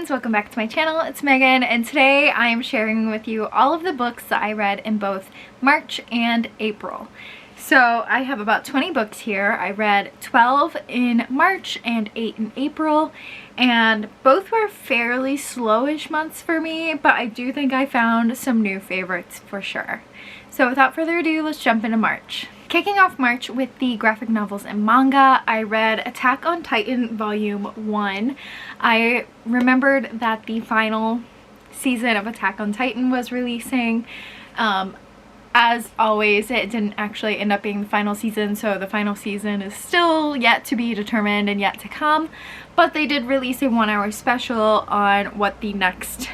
friends, welcome back to my channel. It's Megan, and today I am sharing with you all of the books that I read in both March and April. So I have about 20 books here. I read 12 in March and 8 in April, and both were fairly slowish months for me, but I do think I found some new favorites for sure. So without further ado, let's jump into March. Kicking off March with the graphic novels and manga, I read Attack on Titan Volume 1. I remembered that the final season of Attack on Titan was releasing. As always, it didn't actually end up being the final season, so the final season is still yet to be determined and yet to come. But they did release a 1-hour special on what the next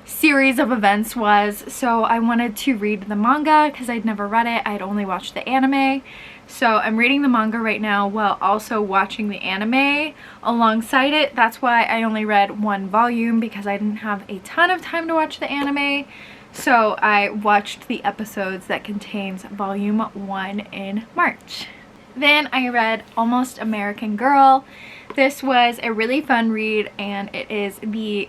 series of events was, so I wanted to read the manga because I'd never read it. I'd only watched the anime, so I'm reading the manga right now while also watching the anime alongside it. That's why I only read one volume, because I didn't have a ton of time to watch the anime, so I watched the episodes that contains volume 1 in March. Then I read Almost American Girl. This was a really fun read, and it is the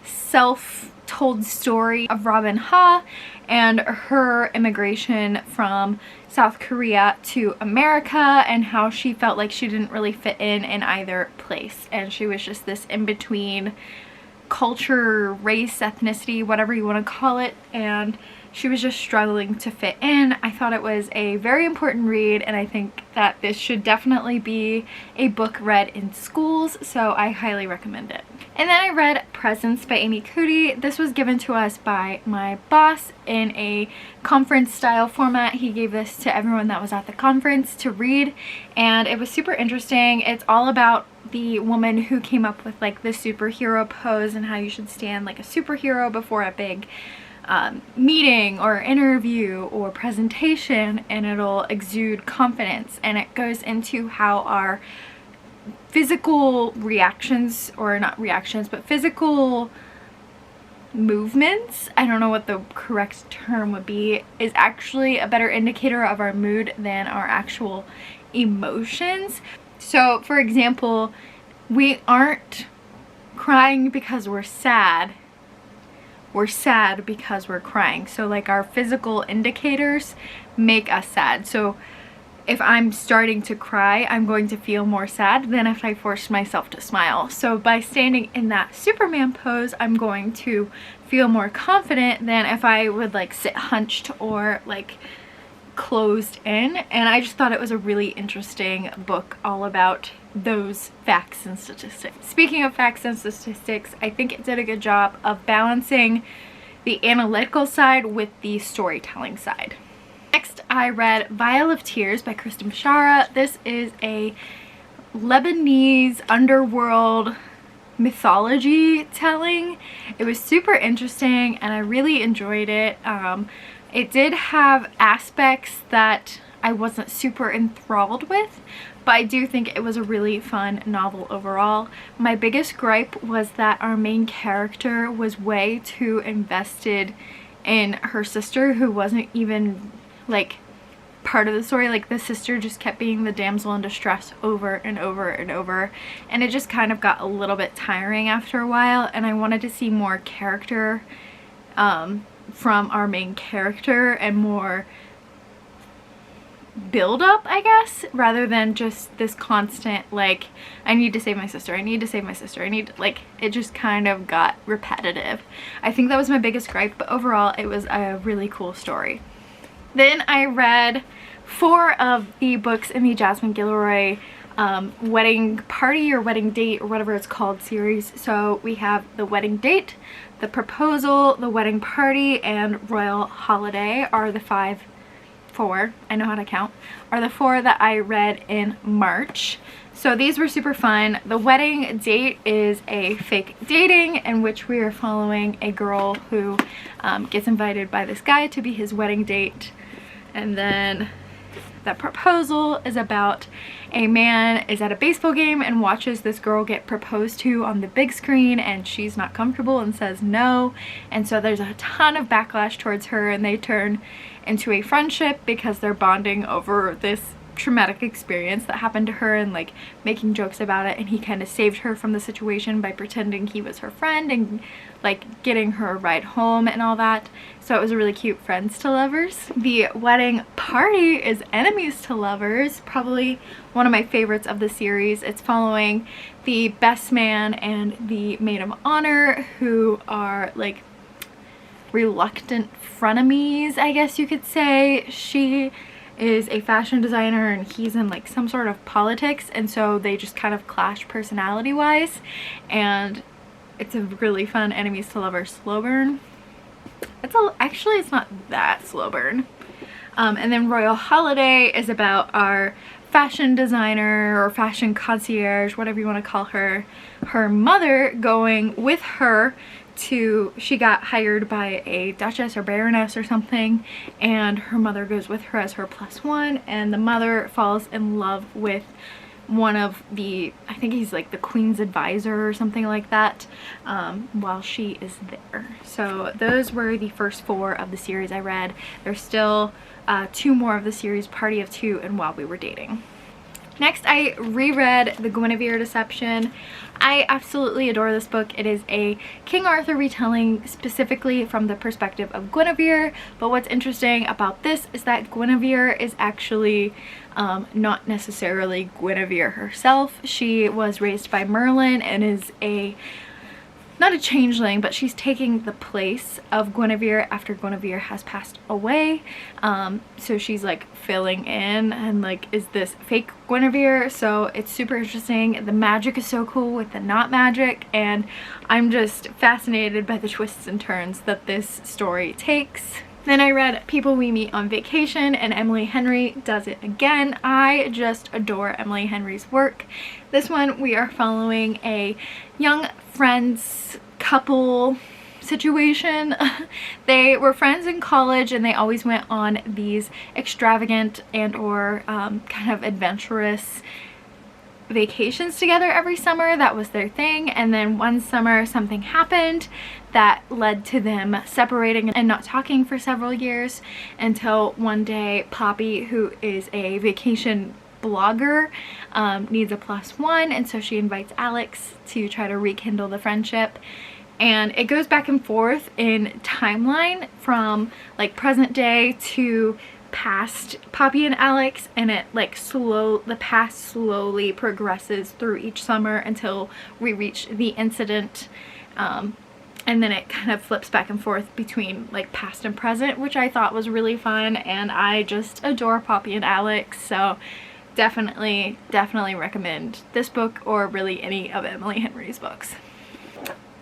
self-told story of Robin Ha and her immigration from South Korea to America, and how she felt like she didn't really fit in either place, and she was just this in-between culture, race, ethnicity, whatever you want to call it, and she was just struggling to fit in. I thought it was a very important read, and I think that this should definitely be a book read in schools, so I highly recommend it. And then I read Presents by Amy Cuddy. This was given to us by my boss in a conference style format. He gave this to everyone that was at the conference to read, and it was super interesting. It's all about the woman who came up with the superhero pose and how you should stand like a superhero before a big meeting or interview or presentation, and it'll exude confidence. And it goes into how our physical reactions, or not reactions, but physical movements, I don't know what the correct term would be, is actually a better indicator of our mood than our actual emotions. So for example, we aren't crying because we're sad because we're crying. So our physical indicators make us sad. So if I'm starting to cry, I'm going to feel more sad than if I forced myself to smile. So by standing in that Superman pose, I'm going to feel more confident than if I would sit hunched or closed in. And I just thought it was a really interesting book all about those facts and statistics. Speaking of facts and statistics, I think it did a good job of balancing the analytical side with the storytelling side. Next, I read Vial of Tears by Kristen Bashara. This is a Lebanese underworld mythology telling. It was super interesting and I really enjoyed it. It did have aspects that I wasn't super enthralled with, but I do think it was a really fun novel overall. My biggest gripe was that our main character was way too invested in her sister, who wasn't even part of the story. The sister just kept being the damsel in distress over and over and over, and it just kind of got a little bit tiring after a while, and I wanted to see more character from our main character and more build up, I guess, rather than just this constant I need to save my sister, I need to save my sister, I need it just kind of got repetitive. I think that was my biggest gripe, but overall it was a really cool story. Then I read 4 of the books in the Jasmine Guillory Wedding Party or Wedding Date or whatever it's called series. So we have The Wedding Date, The Proposal, The Wedding Party, and Royal Holiday are the 4, I know how to count, are the 4 that I read in March. So these were super fun. The Wedding Date is a fake dating in which we are following a girl who gets invited by this guy to be his wedding date. And then The Proposal is about a man is at a baseball game and watches this girl get proposed to on the big screen, and she's not comfortable and says no, and so there's a ton of backlash towards her, and they turn into a friendship because they're bonding over this traumatic experience that happened to her and like making jokes about it, and he kind of saved her from the situation by pretending he was her friend and like getting her a ride home and all that. So it was a really cute friends to lovers. The wedding party is enemies to lovers, probably one of my favorites of the series. It's following the best man and the maid of honor, who are like reluctant frenemies, I guess you could say. She is a fashion designer and he's in like some sort of politics, and so they just kind of clash personality wise, and it's a really fun enemies to lovers slow burn. Actually it's not that slow burn. And then Royal Holiday is about our fashion designer or fashion concierge, whatever you want to call her, her mother going with her to, she got hired by a duchess or baroness or something, and her mother goes with her as her +1, and the mother falls in love with one of the, I think he's like the queen's advisor or something like that, while she is there. So those were the first 4 of the series I read. There's still 2 more of the series, Party of 2 and While We Were Dating. Next, I reread The Guinevere Deception. I absolutely adore this book. It is a King Arthur retelling specifically from the perspective of Guinevere, but what's interesting about this is that Guinevere is actually not necessarily Guinevere herself. She was raised by Merlin and is not a changeling, but she's taking the place of Guinevere after Guinevere has passed away. So she's like filling in and like is this fake Guinevere. So it's super interesting. The magic is so cool with the not magic, and I'm just fascinated by the twists and turns that this story takes. Then I read People We Meet on Vacation, and Emily Henry does it again. I just adore Emily Henry's work. This one we are following a young friends couple situation. They were friends in college and they always went on these extravagant and or kind of adventurous vacations together every summer. That was their thing. And then one summer something happened that led to them separating and not talking for several years, until one day Poppy, who is a vacation blogger, needs a +1, and so she invites Alex to try to rekindle the friendship. And it goes back and forth in timeline from like present day to past Poppy and Alex, and it like the past slowly progresses through each summer until we reach the incident, and then it kind of flips back and forth between like past and present, which I thought was really fun, and I just adore Poppy and Alex. So definitely recommend this book, or really any of Emily Henry's books.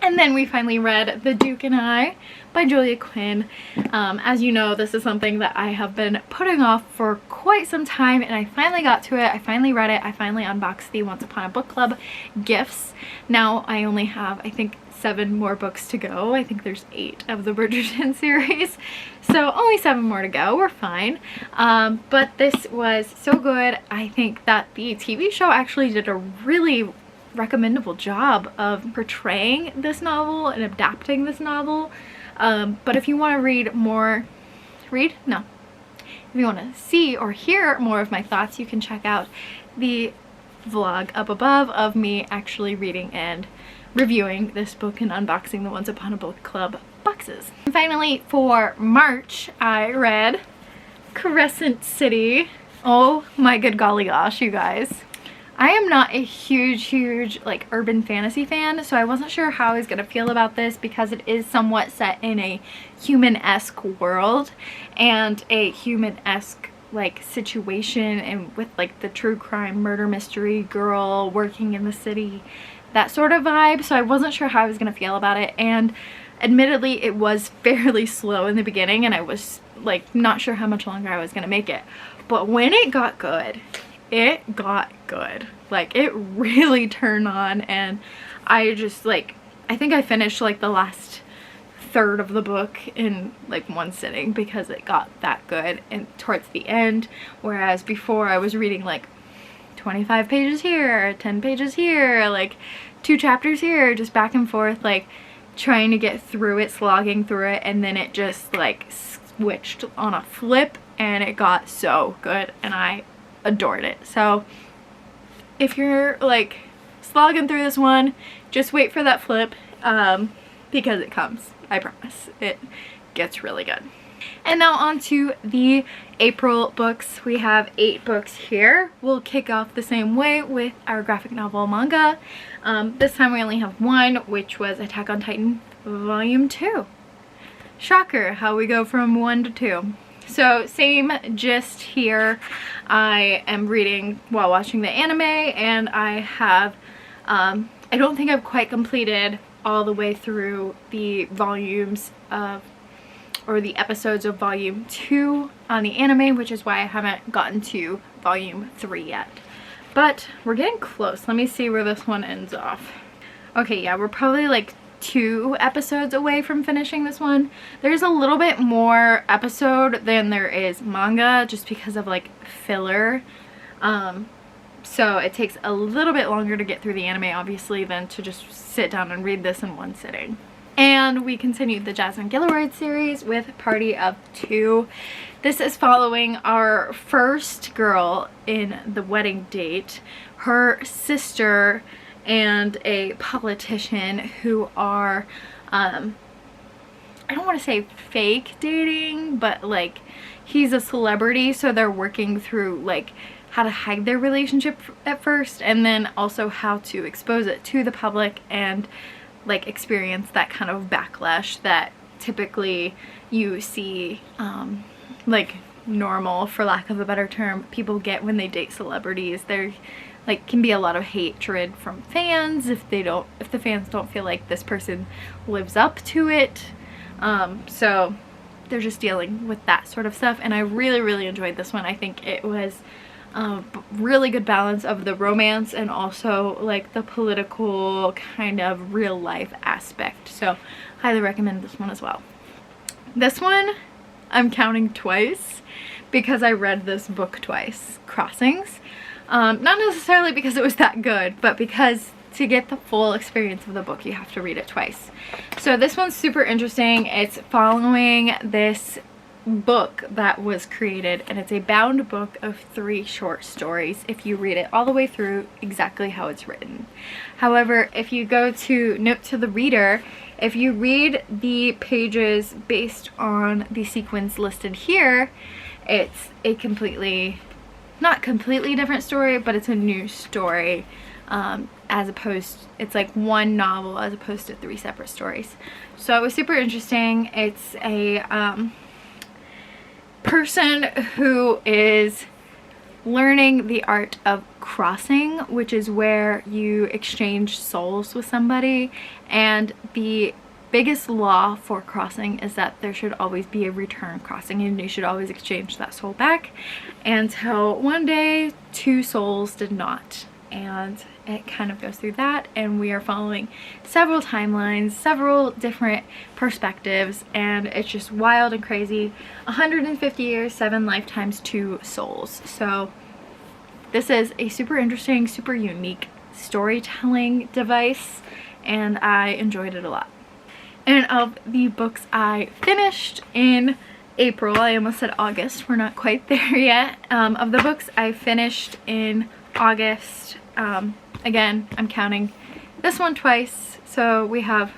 And then we finally read The Duke and I by Julia Quinn. As you know, this is something that I have been putting off for quite some time, and I finally got to it. I finally read it. I finally unboxed the Once Upon a Book Club gifts. Now I only have, I think, 7 more books to go. I think there's 8 of the Bridgerton series, so only 7 more to go. We're fine. But this was so good. I think that the TV show actually did a really recommendable job of portraying this novel and adapting this novel. But if you want to read more, if you want to see or hear more of my thoughts, you can check out the vlog up above of me actually reading and reviewing this book and unboxing the Once Upon a Book Club boxes. And finally, for March, I read Crescent City. Oh my good golly gosh, you guys. I am not a huge like urban fantasy fan, so I wasn't sure how I was gonna feel about this, because it is somewhat set in a human-esque world and a human-esque like situation, and with like the true crime murder mystery girl working in the city, that sort of vibe. So I wasn't sure how I was gonna feel about it, and admittedly it was fairly slow in the beginning, and I was like not sure how much longer I was gonna make it. But when it got good, it got good. Like, it really turned on, and I just like, I think I finished like the last third of the book in like one sitting, because it got that good and towards the end, whereas before I was reading like 25 pages here, 10 pages here, like 2 chapters here, just back and forth, like trying to get through it, slogging through it, and then it just like switched on a flip and it got so good, and I adored it. So if you're like slogging through this one, just wait for that flip, because it comes. I promise. It gets really good. And now on to the April books. We have 8 books here. We'll kick off the same way with our graphic novel manga. This time we only have 1, which was Attack on Titan Volume 2. Shocker how we go from 1 to 2. So same gist here. I am reading while watching the anime, and I have, I don't think I've quite completed all the way through the volumes of, or the episodes of volume 2 on the anime, which is why I haven't gotten to volume 3 yet. But we're getting close. Let me see where this one ends off. Okay, yeah, we're probably like 2 episodes away from finishing this one. There's a little bit more episode than there is manga, just because of like filler. So it takes a little bit longer to get through the anime, obviously, than to just sit down and read this in one sitting. And we continued the Jasmine Guillory series with Party of 2. This is following our first girl in the wedding date, her sister, and a politician who are, I don't want to say fake dating, but like he's a celebrity, so they're working through like how to hide their relationship at first, and then also how to expose it to the public and like experience that kind of backlash that typically you see like normal, for lack of a better term, people get when they date celebrities. There like can be a lot of hatred from fans if the fans don't feel like this person lives up to it. So they're just dealing with that sort of stuff, and I really enjoyed this one. I think it was really good balance of the romance and also like the political kind of real life aspect. So highly recommend this one as well. This one I'm counting twice because I read this book twice, Crossings. Not necessarily because it was that good, but because to get the full experience of the book you have to read it twice. So this one's super interesting. It's following this book that was created, and it's a bound book of 3 short stories if you read it all the way through exactly how it's written. However, if you go to Note to the Reader, if you read the pages based on the sequence listed here, it's a completely, not completely different story, but it's a new story, as opposed, it's like one novel as opposed to 3 separate stories. So it was super interesting. It's a person who is learning the art of crossing, which is where you exchange souls with somebody, and the biggest law for crossing is that there should always be a return crossing, and you should always exchange that soul back. Until one day 2 souls did not, and it kind of goes through that, and we are following several timelines, several different perspectives, and it's just wild and crazy. 150 years, 7 lifetimes, 2 souls. So this is a super interesting, super unique storytelling device, and I enjoyed it a lot. And of the books I finished in April, I almost said August, we're not quite there yet. Of the books I finished in August, again, I'm counting this one twice, so we have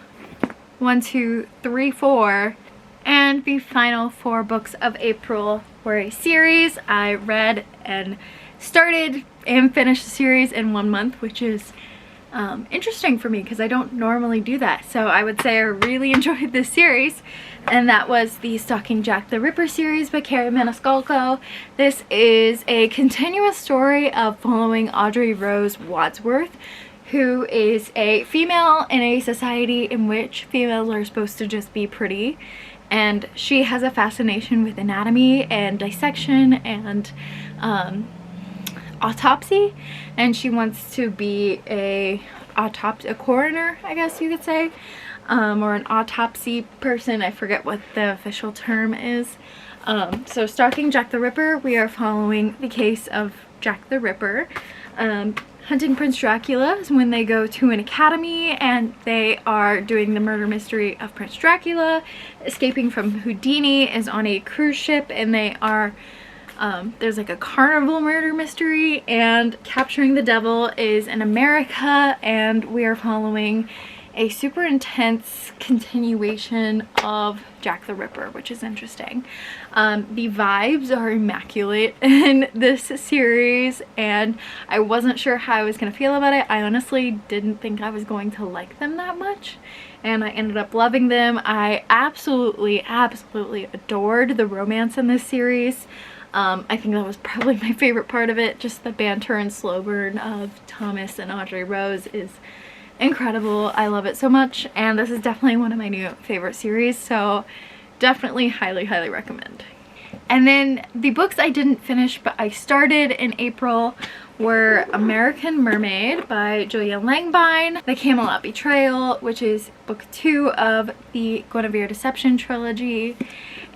1, 2, 3, 4, and the final 4 books of April were a series. I read and started and finished the series in 1 month, which is interesting for me because I don't normally do that. So I would say I really enjoyed this series, and that was the Stalking Jack the Ripper series by Carrie Maniscalco. This is a continuous story of following Audrey Rose Wadsworth, who is a female in a society in which females are supposed to just be pretty, and she has a fascination with anatomy and dissection and autopsy, and she wants to be a coroner, I guess you could say, or an autopsy person. I forget what the official term is. So Stalking Jack the Ripper, we are following the case of Jack the Ripper. Hunting Prince Dracula is when they go to an academy and they are doing the murder mystery of Prince Dracula. Escaping from Houdini is on a cruise ship, and they are There's like a carnival murder mystery, and Capturing the Devil is in America, and we are following a super intense continuation of Jack the Ripper, which is interesting. The vibes are immaculate in this series, and I wasn't sure how I was gonna feel about it. I honestly didn't think I was going to like them that much, and I ended up loving them. I absolutely adored the romance in this series. I think that was probably my favorite part of it. Just the banter and slow burn of Thomas and Audrey Rose is incredible. I love it so much, and this is definitely one of my new favorite series, so definitely highly recommend. And then the books I didn't finish but I started in April were American Mermaid by Julia Langbine, The Camelot Betrayal, which is book 2 of the Guinevere Deception trilogy,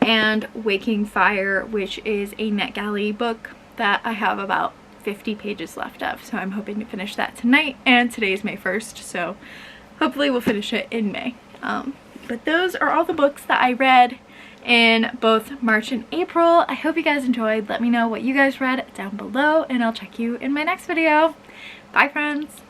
and Waking Fire, which is a NetGalley book that I have about 50 pages left of, so I'm hoping to finish that tonight, and today's May 1st, so hopefully we'll finish it in May. But those are all the books that I read in both March and April. I hope you guys enjoyed. Let me know what you guys read down below, and I'll check you in my next video. Bye, friends!